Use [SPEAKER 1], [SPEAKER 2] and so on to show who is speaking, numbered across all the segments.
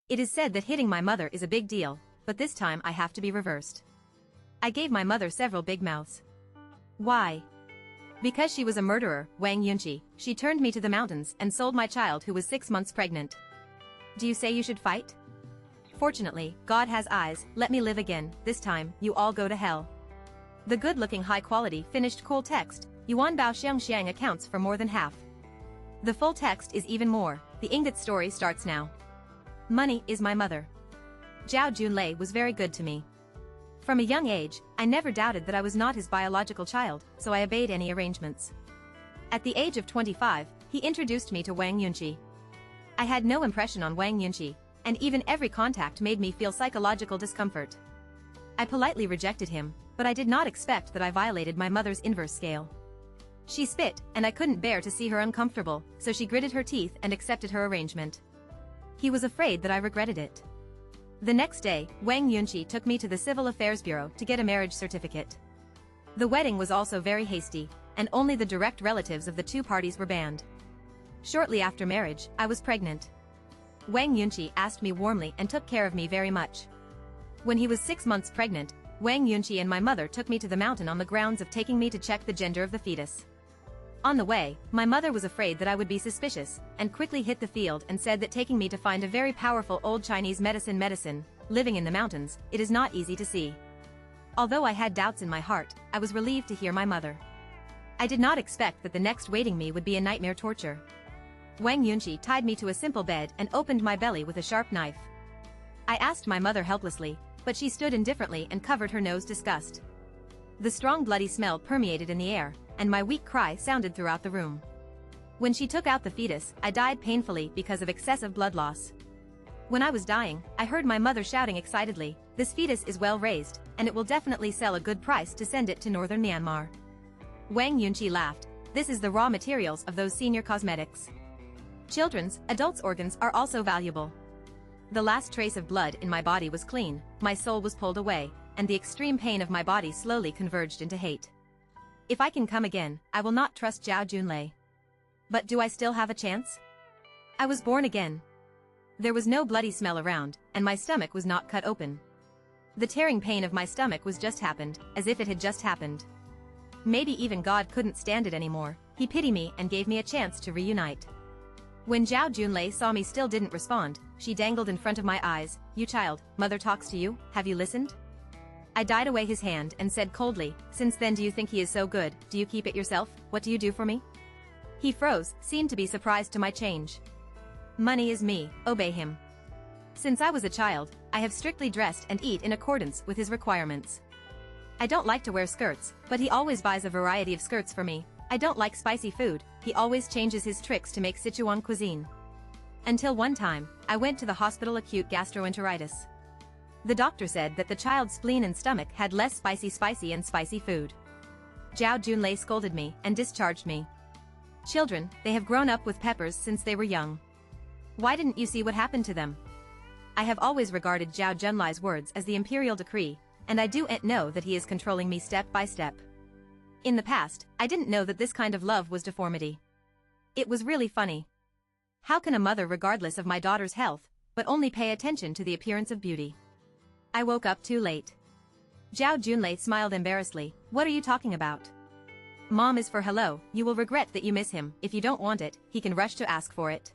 [SPEAKER 1] It is said that hitting my mother is a big deal, but this time I have to be reversed. I gave my mother several big mouths. Why? Because she was a murderer, Wang Yunqi. She turned me to the mountains and sold my child who was 6 months pregnant. Do you say you should fight? Fortunately, God has eyes, let me live again, this time, you all go to hell. The good-looking high-quality finished cool text, Yuan Bao Xiang accounts for more than half. The full text is even more, the ingot story starts now. Money is my mother. Zhao Junlei was very good to me. From a young age, I never doubted that I was not his biological child, so I obeyed any arrangements. At the age of 25, he introduced me to Wang Yunqi. I had no impression on Wang Yunqi, and even every contact made me feel psychological discomfort. I politely rejected him, but I did not expect that I violated my mother's inverse scale. She spit, and I couldn't bear to see her uncomfortable, so she gritted her teeth and accepted her arrangement. He was afraid that I regretted it. The next day, Wang Yunqi took me to the Civil Affairs Bureau to get a marriage certificate. The wedding was also very hasty, and only the direct relatives of the two parties were banned. Shortly after marriage, I was pregnant. Wang Yunqi asked me warmly and took care of me very much. When he was 6 months pregnant, Wang Yunqi and my mother took me to the mountain on the grounds of taking me to check the gender of the fetus. On the way, my mother was afraid that I would be suspicious, and quickly hit the field and said that taking me to find a very powerful old Chinese medicine, living in the mountains, it is not easy to see. Although I had doubts in my heart, I was relieved to hear my mother. I did not expect that the next waiting me would be a nightmare torture. Wang Yunqi tied me to a simple bed and opened my belly with a sharp knife. I asked my mother helplessly, but she stood indifferently and covered her nose disgust. The strong bloody smell permeated in the air, and my weak cry sounded throughout the room. When she took out the fetus, I died painfully because of excessive blood loss. When I was dying, I heard my mother shouting excitedly, "This fetus is well raised, and it will definitely sell a good price to send it to northern Myanmar." Wang Yunqi laughed. "This is the raw materials of those senior cosmetics. Children's, adults' organs are also valuable." The last trace of blood in my body was clean, my soul was pulled away, and the extreme pain of my body slowly converged into hate. If I can come again, I will not trust Zhao Junlei. But do I still have a chance? I was born again. There was no bloody smell around, and my stomach was not cut open. The tearing pain of my stomach was just happened, as if it had just happened. Maybe even God couldn't stand it anymore, he pitied me and gave me a chance to reunite. When Zhao Junlei saw me still didn't respond, she dangled in front of my eyes, "You child, mother talks to you, have you listened?" I died away his hand and said coldly, "Since then do you think he is so good, do you keep it yourself, what do you do for me?" He froze, seemed to be surprised to my change. Money is me, obey him. Since I was a child, I have strictly dressed and eat in accordance with his requirements. I don't like to wear skirts, but he always buys a variety of skirts for me. I don't like spicy food, he always changes his tricks to make Sichuan cuisine. Until one time, I went to the hospital acute gastroenteritis. The doctor said that the child's spleen and stomach had less spicy and spicy food. Zhao Junlei scolded me and discharged me. Children, they have grown up with peppers since they were young. Why didn't you see what happened to them? I have always regarded Zhao Junlai's words as the imperial decree, and I do know that he is controlling me step by step. In the past, I didn't know that this kind of love was deformity. It was really funny. How can a mother regardless of my daughter's health, but only pay attention to the appearance of beauty? I woke up too late. Zhao Junlei smiled embarrassedly, "What are you talking about?" "Mom is for hello, you will regret that you miss him, if you don't want it, he can rush to ask for it."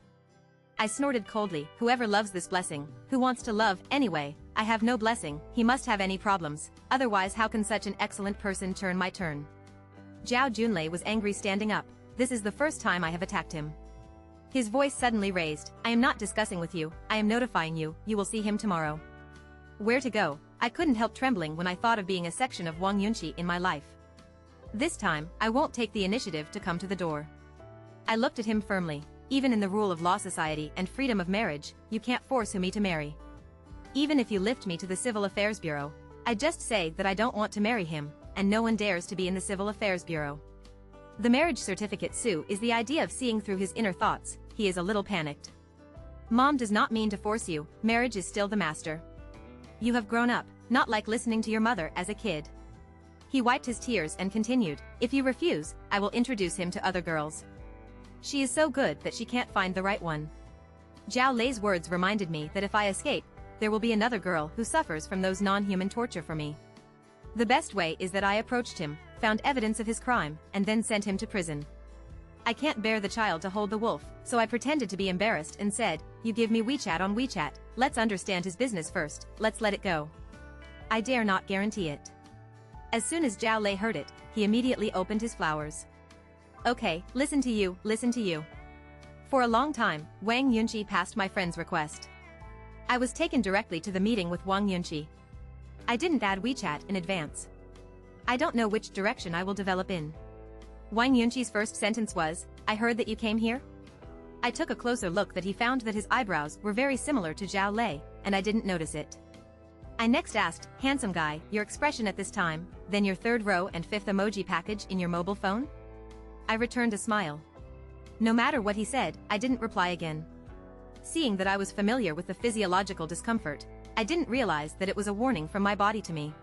[SPEAKER 1] I snorted coldly, "Whoever loves this blessing, who wants to love, anyway, I have no blessing, he must have any problems, otherwise how can such an excellent person turn my turn?" Zhao Junlei was angry standing up, "This is the first time I have attacked him." His voice suddenly raised, "I am not discussing with you, I am notifying you, you will see him tomorrow." Where to go? I couldn't help trembling when I thought of being a section of Wang Yunqi in my life. This time, I won't take the initiative to come to the door. I looked at him firmly. Even in the rule of law society and freedom of marriage, you can't force me to marry. Even if you lift me to the Civil Affairs Bureau, I just say that I don't want to marry him, and no one dares to be in the Civil Affairs Bureau. The marriage certificate Sue is the idea of seeing through his inner thoughts, he is a little panicked. Mom does not mean to force you, marriage is still the master. You have grown up, not like listening to your mother as a kid. He wiped his tears and continued, "If you refuse, I will introduce him to other girls. She is so good that she can't find the right one. Zhao Lei's words reminded me that if I escape, there will be another girl who suffers from those non-human torture for me. The best way is that I approached him, found evidence of his crime, and then sent him to prison. I can't bear the child to hold the wolf, so I pretended to be embarrassed and said, "You give me WeChat on WeChat, let's understand his business first, let's let it go." I dare not guarantee it. As soon as Zhao Lei heard it, he immediately opened his flowers. Okay, listen to you, listen to you. For a long time, Wang Yunqi passed my friend's request. I was taken directly to the meeting with Wang Yunqi. I didn't add WeChat in advance. I don't know which direction I will develop in. Wang Yunqi's first sentence was, "I heard that you came here?" I took a closer look that he found that his eyebrows were very similar to Zhao Lei, and I didn't notice it. I next asked, "Handsome guy, your expression at this time, then your third row and fifth emoji package in your mobile phone?" I returned a smile. No matter what he said, I didn't reply again. Seeing that I was familiar with the physiological discomfort, I didn't realize that it was a warning from my body to me.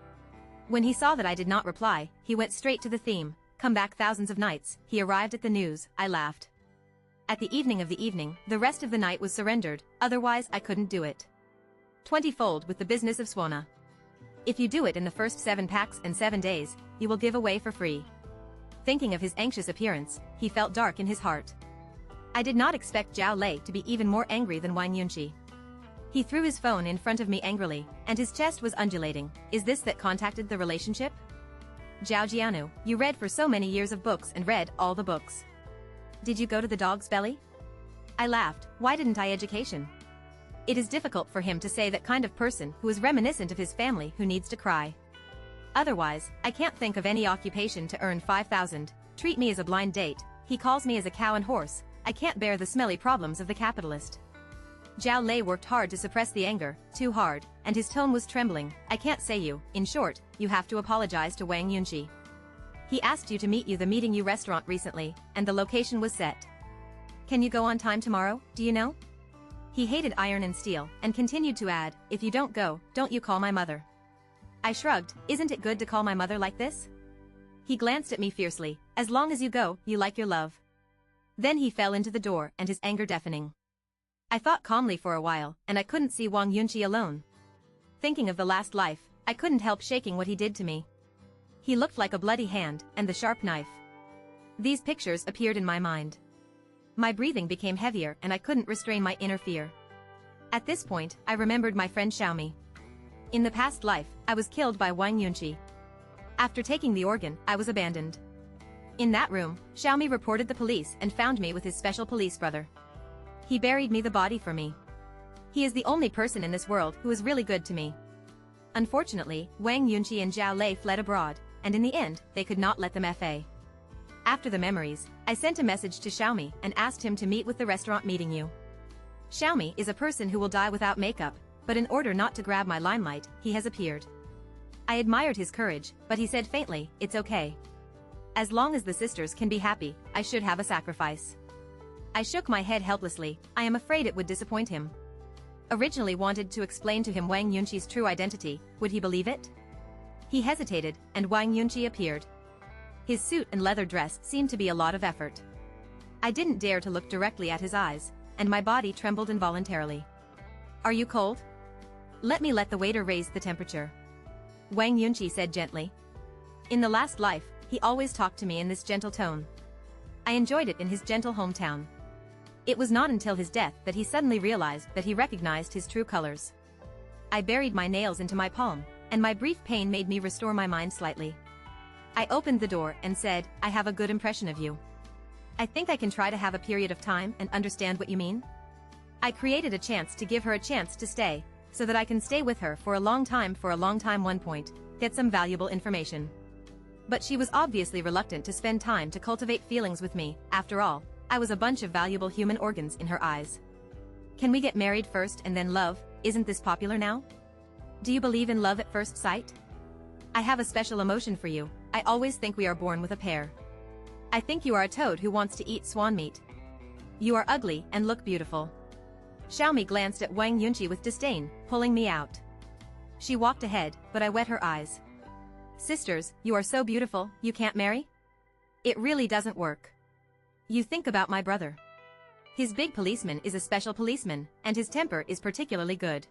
[SPEAKER 1] When he saw that I did not reply, he went straight to the theme, "Come back thousands of nights." He arrived at the news, I laughed. At the evening, the rest of the night was surrendered, otherwise I couldn't do it. 20-fold with the business of Swana. If you do it in the first 7 packs and 7 days, you will give away for free. Thinking of his anxious appearance, he felt dark in his heart. I did not expect Zhao Lei to be even more angry than Wang Yunqi. He threw his phone in front of me angrily, and his chest was undulating. Is this that contacted the relationship? Zhao Jianu, you read for so many years of books and read all the books. Did you go to the dog's belly? I laughed, why didn't I education? It is difficult for him to say that kind of person who is reminiscent of his family who needs to cry. Otherwise, I can't think of any occupation to earn 5,000, treat me as a blind date, he calls me as a cow and horse, I can't bear the smelly problems of the capitalist. Zhao Lei worked hard to suppress the anger, too hard, and his tone was trembling. I can't say you, in short, you have to apologize to Wang Yunqi. He asked you to meet you the meeting you restaurant recently, and the location was set. Can you go on time tomorrow, do you know? He hated iron and steel, and continued to add, if you don't go, don't you call my mother. I shrugged, isn't it good to call my mother like this? He glanced at me fiercely, as long as you go, you like your love. Then he fell into the door and his anger deafening. I thought calmly for a while, and I couldn't see Wang Yunqi alone. Thinking of the last life, I couldn't help shaking what he did to me. He looked like a bloody hand, and the sharp knife. These pictures appeared in my mind. My breathing became heavier and I couldn't restrain my inner fear. At this point, I remembered my friend Xiaomi. In the past life, I was killed by Wang Yunqi. After taking the organ, I was abandoned. In that room, Xiaomi reported the police and found me with his special police brother. He buried me the body for me. He is the only person in this world who is really good to me. Unfortunately, Wang Yunqi and Zhao Lei fled abroad, and in the end, they could not let them fa. After the memories, I sent a message to Xiaomi and asked him to meet with the restaurant meeting you. Xiaomi is a person who will die without makeup, but in order not to grab my limelight, he has appeared. I admired his courage, but he said faintly, it's okay. As long as the sisters can be happy, I should have a sacrifice. I shook my head helplessly, I am afraid it would disappoint him. Originally wanted to explain to him Wang Yunqi's true identity, would he believe it? He hesitated, and Wang Yunqi appeared. His suit and leather dress seemed to be a lot of effort. I didn't dare to look directly at his eyes, and my body trembled involuntarily. Are you cold? Let me let the waiter raise the temperature. Wang Yunqi said gently. In the last life, he always talked to me in this gentle tone. I enjoyed it in his gentle hometown. It was not until his death that he suddenly realized that he recognized his true colors. I buried my nails into my palm, and my brief pain made me restore my mind slightly. I opened the door and said, I have a good impression of you. I think I can try to have a period of time and understand what you mean. I created a chance to give her a chance to stay, so that I can stay with her for a long time 1 point, get some valuable information. But she was obviously reluctant to spend time to cultivate feelings with me. After all, I was a bunch of valuable human organs in her eyes. Can we get married first and then love? Isn't this popular now? Do you believe in love at first sight? I have a special emotion for you. I always think we are born with a pair. I think you are a toad who wants to eat swan meat. You are ugly and look beautiful. Xiaomi glanced at Wang Yunqi with disdain, pulling me out. She walked ahead, but I wet her eyes. Sisters, you are so beautiful, you can't marry? It really doesn't work. You think about my brother. His big policeman is a special policeman, and his temper is particularly good.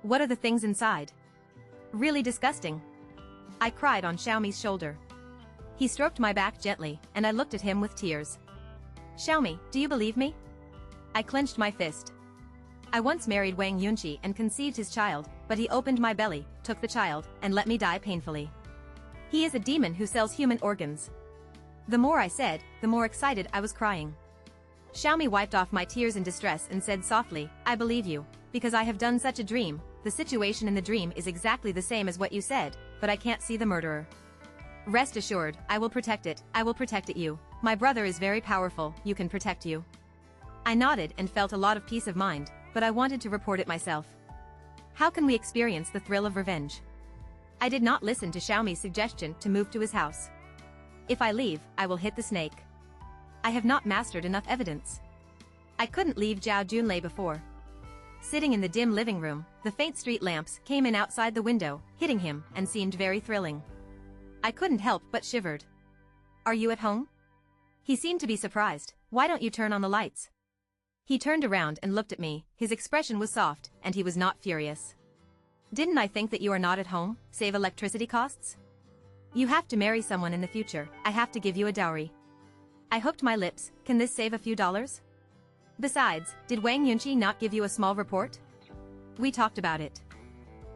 [SPEAKER 1] What are the things inside? Really disgusting. I cried on Xiaomi's shoulder. He stroked my back gently, and I looked at him with tears. Xiaomi, do you believe me? I clenched my fist. I once married Wang Yunqi and conceived his child, but he opened my belly, took the child, and let me die painfully. He is a demon who sells human organs. The more I said, the more excited I was crying. Xiaomi wiped off my tears in distress and said softly, I believe you, because I have done such a dream. The situation in the dream is exactly the same as what you said, but I can't see the murderer. Rest assured, I will protect it you. My brother is very powerful, you can protect you. I nodded and felt a lot of peace of mind, but I wanted to report it myself. How can we experience the thrill of revenge? I did not listen to Xiaomi's suggestion to move to his house. If I leave, I will hit the snake. I have not mastered enough evidence. I couldn't leave Zhao Junlei before. Sitting in the dim living room, the faint street lamps came in outside the window, hitting him, and seemed very thrilling. I couldn't help but shivered. Are you at home? He seemed to be surprised. Why don't you turn on the lights? He turned around and looked at me, his expression was soft, and he was not furious. Didn't I think that you are not at home, save electricity costs? You have to marry someone in the future, I have to give you a dowry. I hooked my lips, can this save a few dollars? Besides, did Wang Yunqi not give you a small report? We talked about it.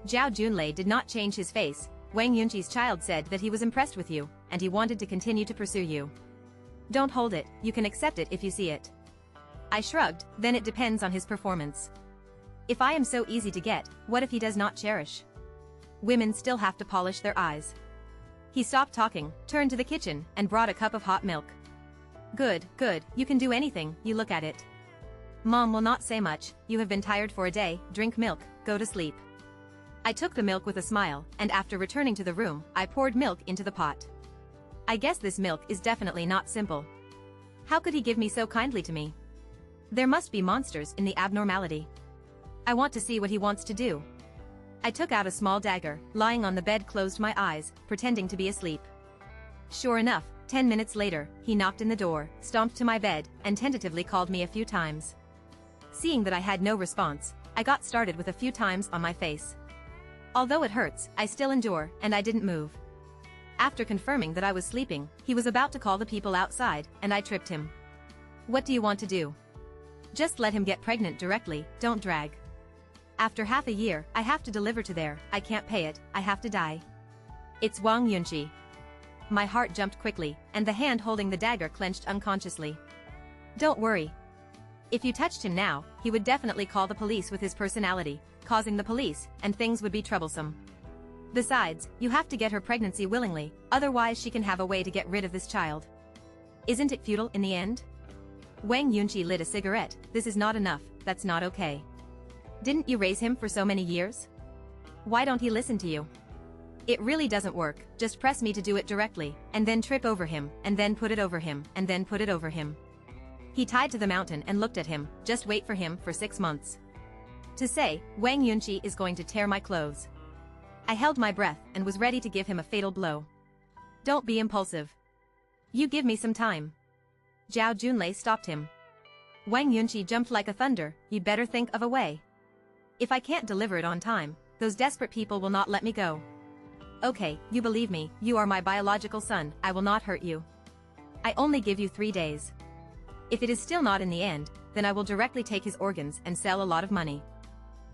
[SPEAKER 1] Zhao Junlei did not change his face. Wang Yunqi's child said that he was impressed with you, and he wanted to continue to pursue you. Don't hold it, you can accept it if you see it. I shrugged, then it depends on his performance. If I am so easy to get, what if he does not cherish? Women still have to polish their eyes. He stopped talking, turned to the kitchen, and brought a cup of hot milk. Good, you can do anything, you look at it. Mom will not say much, you have been tired for a day, drink milk, go to sleep. I took the milk with a smile, and after returning to the room, I poured milk into the pot. I guess this milk is definitely not simple. How could he give me so kindly to me? There must be monsters in the abnormality. I want to see what he wants to do. I took out a small dagger, lying on the bed, closed my eyes, pretending to be asleep. Sure enough, 10 minutes later, he knocked in the door, stomped to my bed, and tentatively called me a few times. Seeing that I had no response, I got started with a few times on my face. Although it hurts, I still endure, and I didn't move. After confirming that I was sleeping, he was about to call the people outside, and I tripped him. What do you want to do? Just let him get pregnant directly, don't drag. After half a year, I have to deliver to there, I can't pay it, I have to die. It's Wang Yunqi. My heart jumped quickly, and the hand holding the dagger clenched unconsciously. Don't worry. If you touched him now, he would definitely call the police with his personality, causing the police, and things would be troublesome. Besides, you have to get her pregnancy willingly, otherwise she can have a way to get rid of this child. Isn't it futile in the end? Wang Yunqi lit a cigarette, this is not enough, that's not okay. Didn't you raise him for so many years? Why don't he listen to you? It really doesn't work, just press me to do it directly, and then trip over him, and then put it over him, and then put it over him. He tied to the mountain and looked at him, just wait for him for 6 months. To say, Wang Yunqi is going to tear my clothes. I held my breath and was ready to give him a fatal blow. Don't be impulsive. You give me some time. Zhao Junlei stopped him. Wang Yunqi jumped like a thunder, you'd better think of a way. If I can't deliver it on time, those desperate people will not let me go. Okay, you believe me, you are my biological son, I will not hurt you. I only give you 3 days. If it is still not in the end, then I will directly take his organs and sell a lot of money.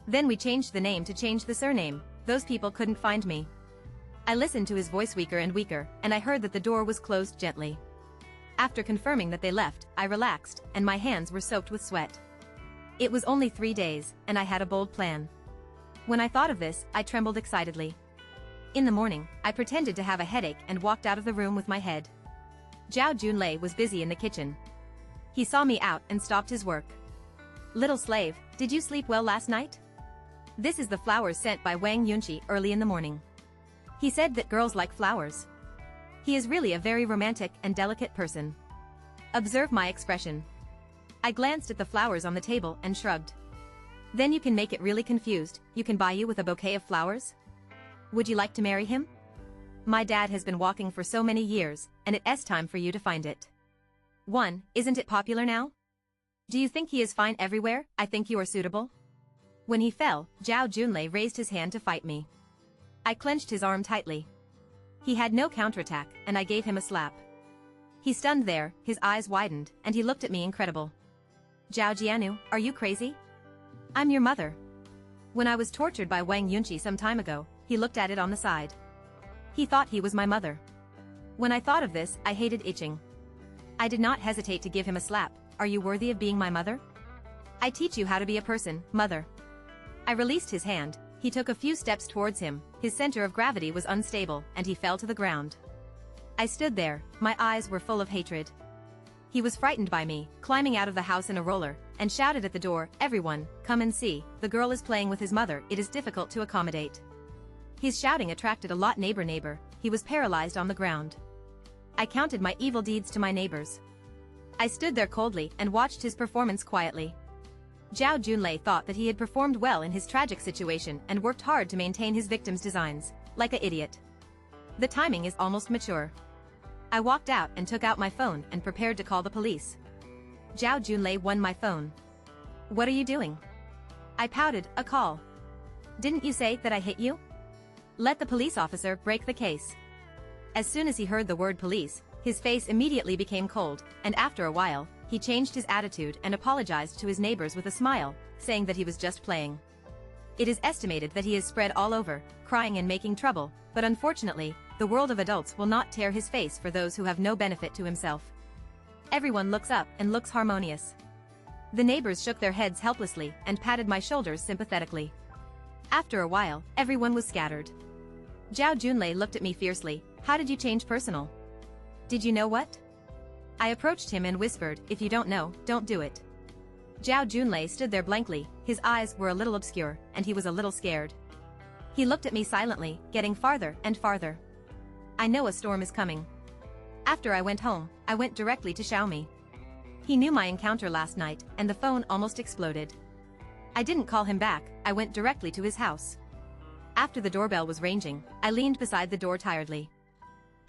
[SPEAKER 1] Then we changed the name to change the surname, those people couldn't find me. I listened to his voice weaker and weaker, and I heard that the door was closed gently. After confirming that they left, I relaxed, and my hands were soaked with sweat. It was only 3 days, and I had a bold plan. When I thought of this, I trembled excitedly. In the morning, I pretended to have a headache and walked out of the room with my head. Zhao Junlei was busy in the kitchen. He saw me out and stopped his work. Little slave, did you sleep well last night? This is the flowers sent by Wang Yunqi early in the morning. He said that girls like flowers. He is really a very romantic and delicate person. Observe my expression. I glanced at the flowers on the table and shrugged. Then you can make it really confused, you can buy you with a bouquet of flowers? Would you like to marry him? My dad has been walking for so many years, and it's time for you to find it. 1. Isn't it popular now? Do you think he is fine everywhere? I think you are suitable. When he fell, Zhao Junlei raised his hand to fight me. I clenched his arm tightly. He had no counterattack, and I gave him a slap. He stunned there, his eyes widened, and he looked at me incredible. Zhao Jianu, are you crazy? I'm your mother. When I was tortured by Wang Yunqi some time ago, he looked at it on the side. He thought he was my mother. When I thought of this, I hated itching. I did not hesitate to give him a slap. Are you worthy of being my mother? I teach you how to be a person, mother. I released his hand. He took a few steps towards him, his center of gravity was unstable, and he fell to the ground. I stood there, my eyes were full of hatred. He was frightened by me, climbing out of the house in a roller, and shouted at the door, "Everyone, come and see, the girl is playing with his mother, it is difficult to accommodate." His shouting attracted a lot neighbor, he was paralyzed on the ground. I counted my evil deeds to my neighbors. I stood there coldly and watched his performance quietly. Zhao Junlei thought that he had performed well in his tragic situation and worked hard to maintain his victim's designs, like an idiot. The timing is almost mature. I walked out and took out my phone and prepared to call the police. Zhao Junlei won my phone. What are you doing? I pouted, a call. Didn't you say that I hit you? Let the police officer break the case. As soon as he heard the word police, his face immediately became cold, and after a while, he changed his attitude and apologized to his neighbors with a smile, saying that he was just playing. It is estimated that he is spread all over, crying and making trouble, but unfortunately, the world of adults will not tear his face for those who have no benefit to himself. Everyone looks up and looks harmonious. The neighbors shook their heads helplessly and patted my shoulders sympathetically. After a while, everyone was scattered. Zhao Junlei looked at me fiercely. How did you change personal? Did you know what? I approached him and whispered, if you don't know, don't do it. Zhao Junlei stood there blankly, his eyes were a little obscure, and he was a little scared. He looked at me silently, getting farther and farther. I know a storm is coming. After I went home, I went directly to Xiaomi. He knew my encounter last night, and the phone almost exploded. I didn't call him back, I went directly to his house. After the doorbell was ringing, I leaned beside the door tiredly.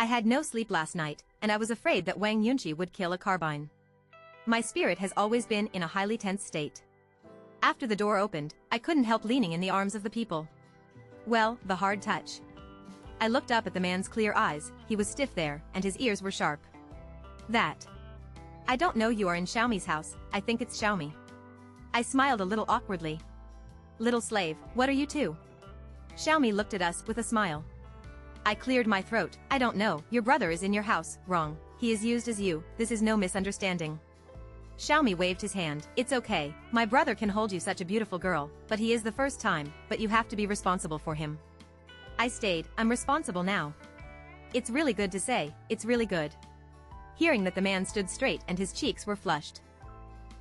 [SPEAKER 1] I had no sleep last night, and I was afraid that Wang Yunqi would kill a carbine. My spirit has always been in a highly tense state. After the door opened, I couldn't help leaning in the arms of the people. Well, the hard touch. I looked up at the man's clear eyes, he was stiff there, and his ears were sharp. That. I don't know, you are in Xiaomi's house, I think it's Xiaomi. I smiled a little awkwardly. Little slave, what are you two? Xiaomi looked at us with a smile. I cleared my throat. I don't know, your brother is in your house, wrong. He is used as you, this is no misunderstanding. Xiaomi waved his hand. It's okay, my brother can hold you such a beautiful girl, but he is the first time, but you have to be responsible for him. I stayed, I'm responsible now. It's really good to say, it's really good. Hearing that the man stood straight and his cheeks were flushed.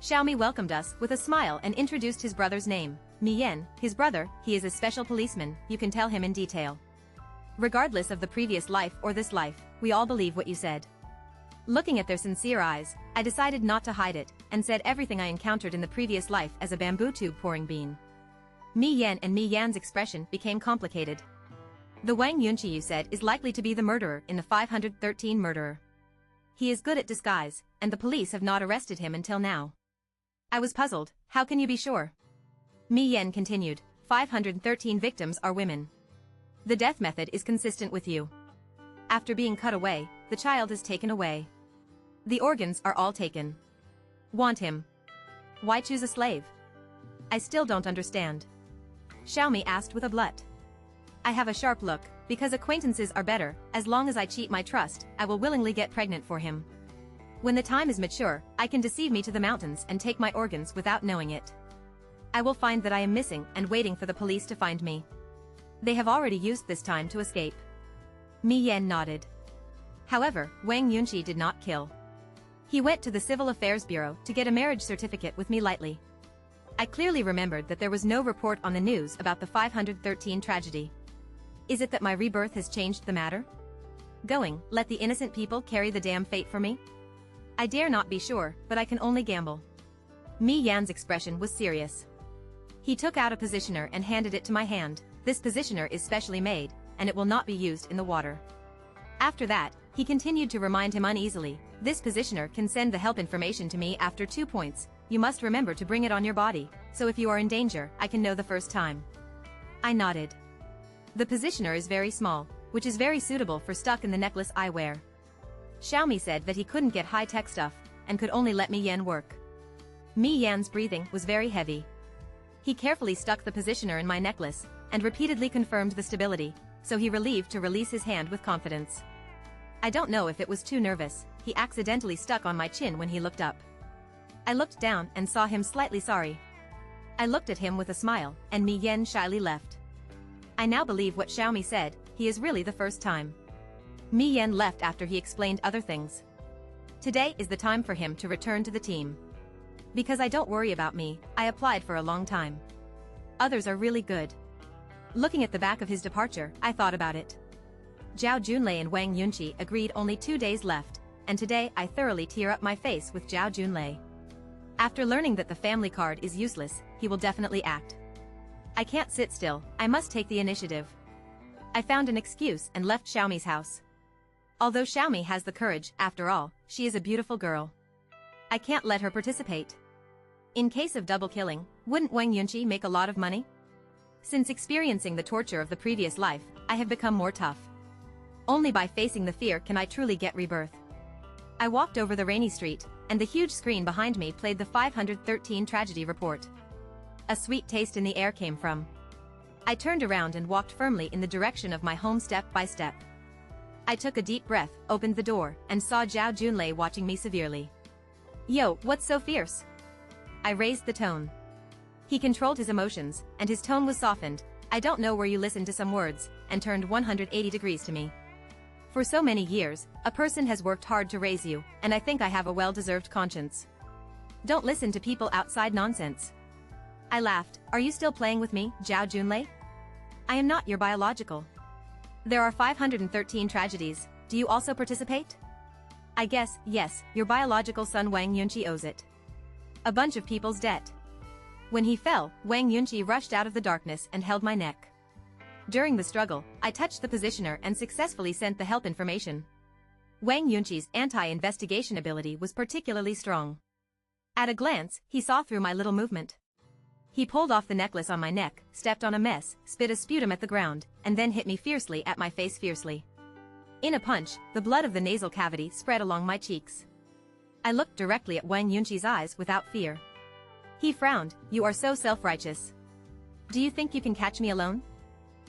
[SPEAKER 1] Xiaomi welcomed us with a smile and introduced his brother's name, Mi Yan, his brother, he is a special policeman, you can tell him in detail. Regardless of the previous life or this life, we all believe what you said. Looking at their sincere eyes, I decided not to hide it, and said everything I encountered in the previous life as a bamboo tube pouring bean. Mi Yan and Mi Yan's expression became complicated. The Wang Yunqi you said is likely to be the murderer in the 513 murderer. He is good at disguise, and the police have not arrested him until now. I was puzzled, how can you be sure? Mi Yan continued, 513 victims are women. The death method is consistent with you. After being cut away, the child is taken away. The organs are all taken. Want him? Why choose a slave? I still don't understand. Xiaomi asked with a blut. I have a sharp look, because acquaintances are better, as long as I cheat my trust, I will willingly get pregnant for him. When the time is mature, I can deceive me to the mountains and take my organs without knowing it. I will find that I am missing and waiting for the police to find me. They have already used this time to escape. Mi Yan nodded. However, Wang Yunqi did not kill. He went to the Civil Affairs Bureau to get a marriage certificate with me lightly. I clearly remembered that there was no report on the news about the 513 tragedy. Is it that my rebirth has changed the matter? Going, let the innocent people carry the damn fate for me? I dare not be sure, but I can only gamble. Mi Yan's expression was serious. He took out a positioner and handed it to my hand. This positioner is specially made, and it will not be used in the water. After that, he continued to remind him uneasily, this positioner can send the help information to me after 2 points, you must remember to bring it on your body, so if you are in danger, I can know the first time. I nodded. The positioner is very small, which is very suitable for stuck in the necklace I wear. Xiaomi said that he couldn't get high-tech stuff, and could only let Mi Yan work. Mi Yan's breathing was very heavy. He carefully stuck the positioner in my necklace, and repeatedly confirmed the stability, so he relieved to release his hand with confidence. I don't know if it was too nervous, he accidentally stuck on my chin when he looked up. I looked down and saw him slightly sorry. I looked at him with a smile, and Mi Yan shyly left. I now believe what Xiaomi said, he is really the first time. Mi Yan left after he explained other things. Today is the time for him to return to the team. Because I don't worry about me, I applied for a long time. Others are really good. Looking at the back of his departure, I thought about it. Zhao Junlei and Wang Yunqi agreed only 2 days left, and today I thoroughly tear up my face with Zhao Junlei. After learning that the family card is useless, he will definitely act. I can't sit still, I must take the initiative. I found an excuse and left Xiaomi's house. Although Xiaomi has the courage, after all, she is a beautiful girl. I can't let her participate. In case of double killing, wouldn't Wang Yunqi make a lot of money? Since experiencing the torture of the previous life, I have become more tough. Only by facing the fear can I truly get rebirth. I walked over the rainy street, and the huge screen behind me played the 513 tragedy report. A sweet taste in the air came from. I turned around and walked firmly in the direction of my home step by step. I took a deep breath, opened the door, and saw Zhao Junlei watching me severely. Yo, what's so fierce? I raised the tone. He controlled his emotions, and his tone was softened. I don't know where you listened to some words, and turned 180 degrees to me. For so many years, a person has worked hard to raise you, and I think I have a well-deserved conscience. Don't listen to people outside nonsense. I laughed. Are you still playing with me, Zhao Junlei? I am not your biological. There are 513 tragedies, do you also participate? I guess, yes, your biological son Wang Yunqi owes it. A bunch of people's debt. When he fell, Wang Yunqi rushed out of the darkness and held my neck. During the struggle, I touched the positioner and successfully sent the help information. Wang Yunqi's anti-investigation ability was particularly strong. At a glance, he saw through my little movement. He pulled off the necklace on my neck, stepped on a mess, spit a sputum at the ground, and then hit me fiercely at my face fiercely. In a punch, the blood of the nasal cavity spread along my cheeks. I looked directly at Wang Yunqi's eyes without fear. He frowned. You are so self-righteous. Do you think you can catch me alone?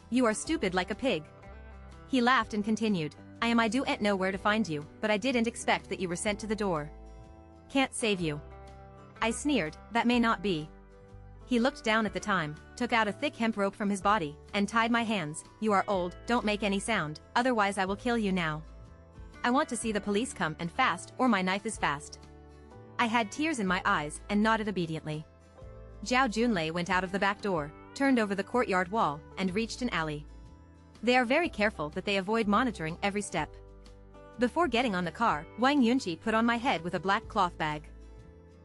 [SPEAKER 1] You are stupid like a pig. He laughed and continued. I don't know where to find you, but I didn't expect that you were sent to the door. Can't save you. I sneered. That may not be. He looked down at the time, took out a thick hemp rope from his body, and tied my hands. You are old, don't make any sound, otherwise I will kill you now. I want to see the police come and fast, or my knife is fast. I had tears in my eyes, and nodded obediently. Zhao Junlei went out of the back door, turned over the courtyard wall, and reached an alley. They are very careful that they avoid monitoring every step. Before getting on the car, Wang Yunqi put on my head with a black cloth bag.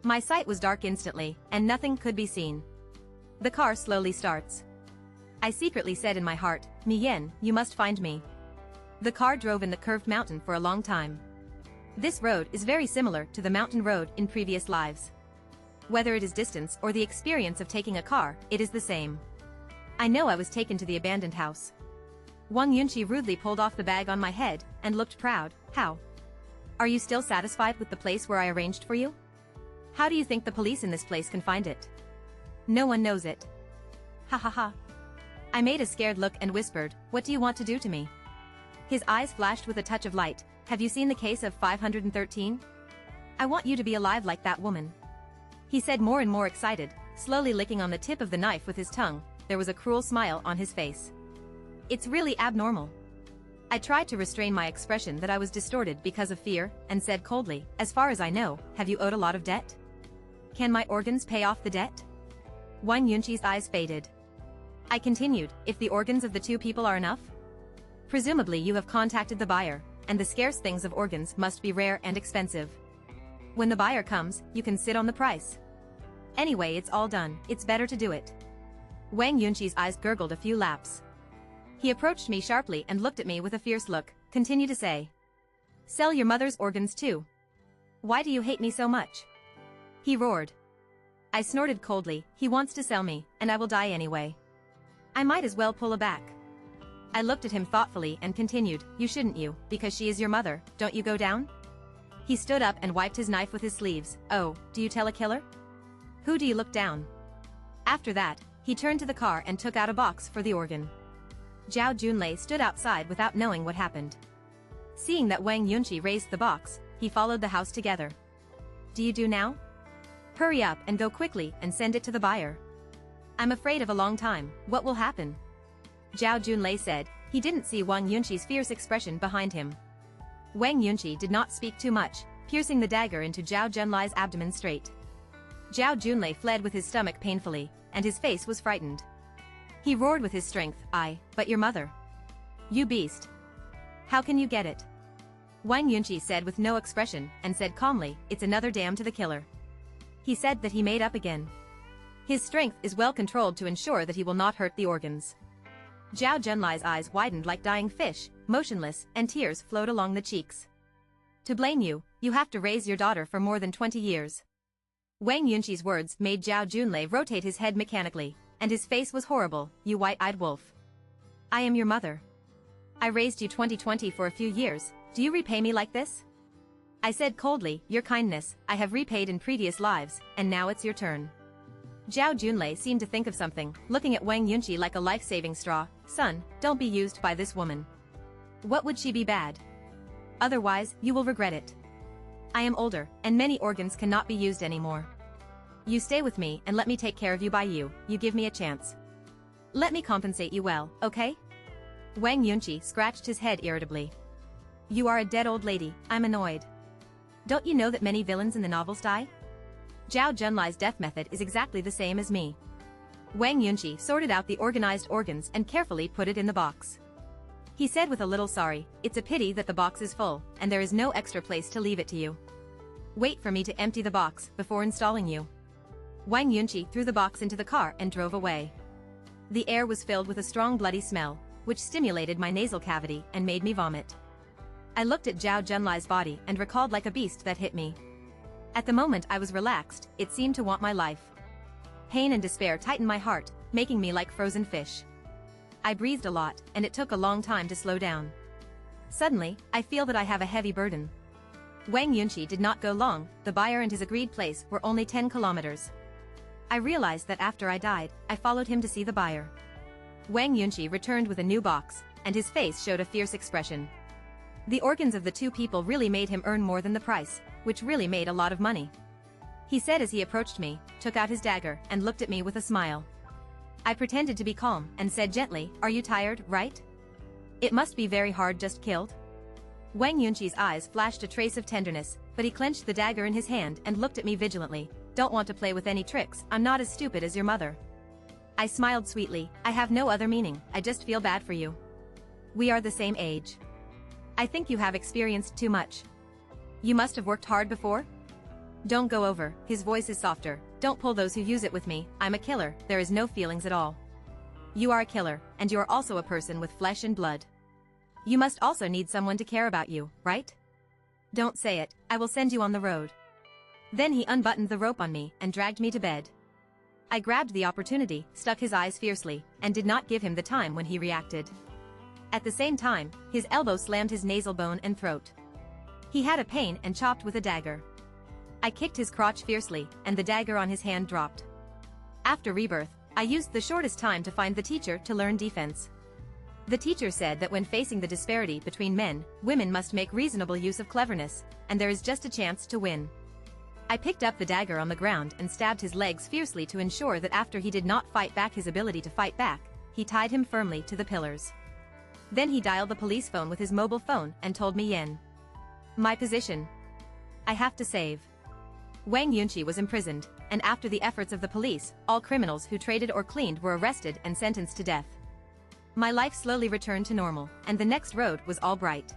[SPEAKER 1] My sight was dark instantly, and nothing could be seen. The car slowly starts. I secretly said in my heart, Mi Yan, you must find me. The car drove in the curved mountain for a long time. This road is very similar to the mountain road in previous lives. Whether it is distance or the experience of taking a car, it is the same. I know I was taken to the abandoned house. Wang Yunqi rudely pulled off the bag on my head, and looked proud. How? Are you still satisfied with the place where I arranged for you? How do you think the police in this place can find it? No one knows it. Ha ha ha. I made a scared look and whispered, what do you want to do to me? His eyes flashed with a touch of light. Have you seen the case of 513? I want you to be alive like that woman. He said more and more excited, slowly licking on the tip of the knife with his tongue. There was a cruel smile on his face. It's really abnormal. I tried to restrain my expression that I was distorted because of fear, and said coldly, as far as I know, have you owed a lot of debt? Can my organs pay off the debt? Wang Yunqi's eyes faded. I continued, if the organs of the two people are enough? Presumably you have contacted the buyer, and the scarce things of organs must be rare and expensive. When the buyer comes, you can sit on the price. Anyway, it's all done, it's better to do it. Wang Yunqi's eyes gurgled a few laps. He approached me sharply and looked at me with a fierce look, continue to say. Sell your mother's organs too. Why do you hate me so much? He roared. I snorted coldly, he wants to sell me, and I will die anyway. I might as well pull a back. I looked at him thoughtfully and continued, you shouldn't you, because she is your mother, don't you go down? He stood up and wiped his knife with his sleeves, oh, do you tell a killer? Who do you look down? After that, he turned to the car and took out a box for the organ. Zhao Junlei stood outside without knowing what happened. Seeing that Wang Yunqi raised the box, he followed the house together. Do you do now? Hurry up and go quickly and send it to the buyer. I'm afraid of a long time, what will happen? Zhao Junlei said. He didn't see Wang Yunqi's fierce expression behind him. Wang Yunqi did not speak too much, piercing the dagger into Zhao Junlai's abdomen straight. Zhao Junlei fled with his stomach painfully, and his face was frightened. He roared with his strength, but your mother. You beast. How can you get it? Wang Yunqi said with no expression, and said calmly, it's another dam to the killer. He said that he made up again. His strength is well controlled to ensure that he will not hurt the organs. Zhao Junlai's eyes widened like dying fish, motionless, and tears flowed along the cheeks. To blame you, you have to raise your daughter for more than 20 years. Wang Yunqi's words made Zhao Junlei rotate his head mechanically, and his face was horrible, you white-eyed wolf. I am your mother. I raised you 2020 for a few years, do you repay me like this? I said coldly, your kindness, I have repaid in previous lives, and now it's your turn. Zhao Junlei seemed to think of something, looking at Wang Yunqi like a life-saving straw, son, don't be used by this woman. What would she be bad? Otherwise, you will regret it. I am older, and many organs cannot be used anymore. You stay with me and let me take care of you you give me a chance. Let me compensate you well, okay? Wang Yunqi scratched his head irritably. You are a dead old lady, I'm annoyed. Don't you know that many villains in the novels die? Zhao Junlai's death method is exactly the same as me. Wang Yunqi sorted out the organized organs and carefully put it in the box. He said with a little sorry, it's a pity that the box is full, and there is no extra place to leave it to you. Wait for me to empty the box before installing you. Wang Yunqi threw the box into the car and drove away. The air was filled with a strong bloody smell, which stimulated my nasal cavity and made me vomit. I looked at Zhao Junlai's body and recalled like a beast that hit me. At the moment I was relaxed, it seemed to want my life. Pain and despair tightened my heart, making me like frozen fish. I breathed a lot, and it took a long time to slow down. Suddenly, I feel that I have a heavy burden. Wang Yunqi did not go long, the buyer and his agreed place were only 10 kilometers. I realized that after I died, I followed him to see the buyer. Wang Yunqi returned with a new box, and his face showed a fierce expression. The organs of the two people really made him earn more than the price, which really made a lot of money. He said as he approached me, took out his dagger, and looked at me with a smile. I pretended to be calm, and said gently, are you tired, right? It must be very hard just killed. Wang Yunqi's eyes flashed a trace of tenderness, but he clenched the dagger in his hand and looked at me vigilantly. Don't want to play with any tricks, I'm not as stupid as your mother. I smiled sweetly, I have no other meaning, I just feel bad for you. We are the same age. I think you have experienced too much. You must have worked hard before? Don't go over, his voice is softer, don't pull those who use it with me, I'm a killer, there is no feelings at all. You are a killer, and you are also a person with flesh and blood. You must also need someone to care about you, right? Don't say it, I will send you on the road. Then he unbuttoned the rope on me and dragged me to bed. I grabbed the opportunity, stuck his eyes fiercely, and did not give him the time when he reacted. At the same time, his elbow slammed his nasal bone and throat. He had a pain and chopped with a dagger. I kicked his crotch fiercely, and the dagger on his hand dropped. After rebirth, I used the shortest time to find the teacher to learn defense. The teacher said that when facing the disparity between men, women must make reasonable use of cleverness, and there is just a chance to win. I picked up the dagger on the ground and stabbed his legs fiercely to ensure that after he did not fight back his ability to fight back, he tied him firmly to the pillars. Then he dialed the police phone with his mobile phone and told me Yen. My position. I have to save. Wang Yunqi was imprisoned, and after the efforts of the police, all criminals who traded or cleaned were arrested and sentenced to death. My life slowly returned to normal, and the next road was all bright.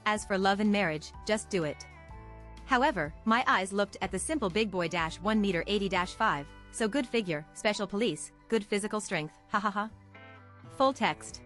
[SPEAKER 1] As for love and marriage, just do it. However, my eyes looked at the simple big boy -1 meter 80-5, so good figure, special police, good physical strength, hahaha. Full text.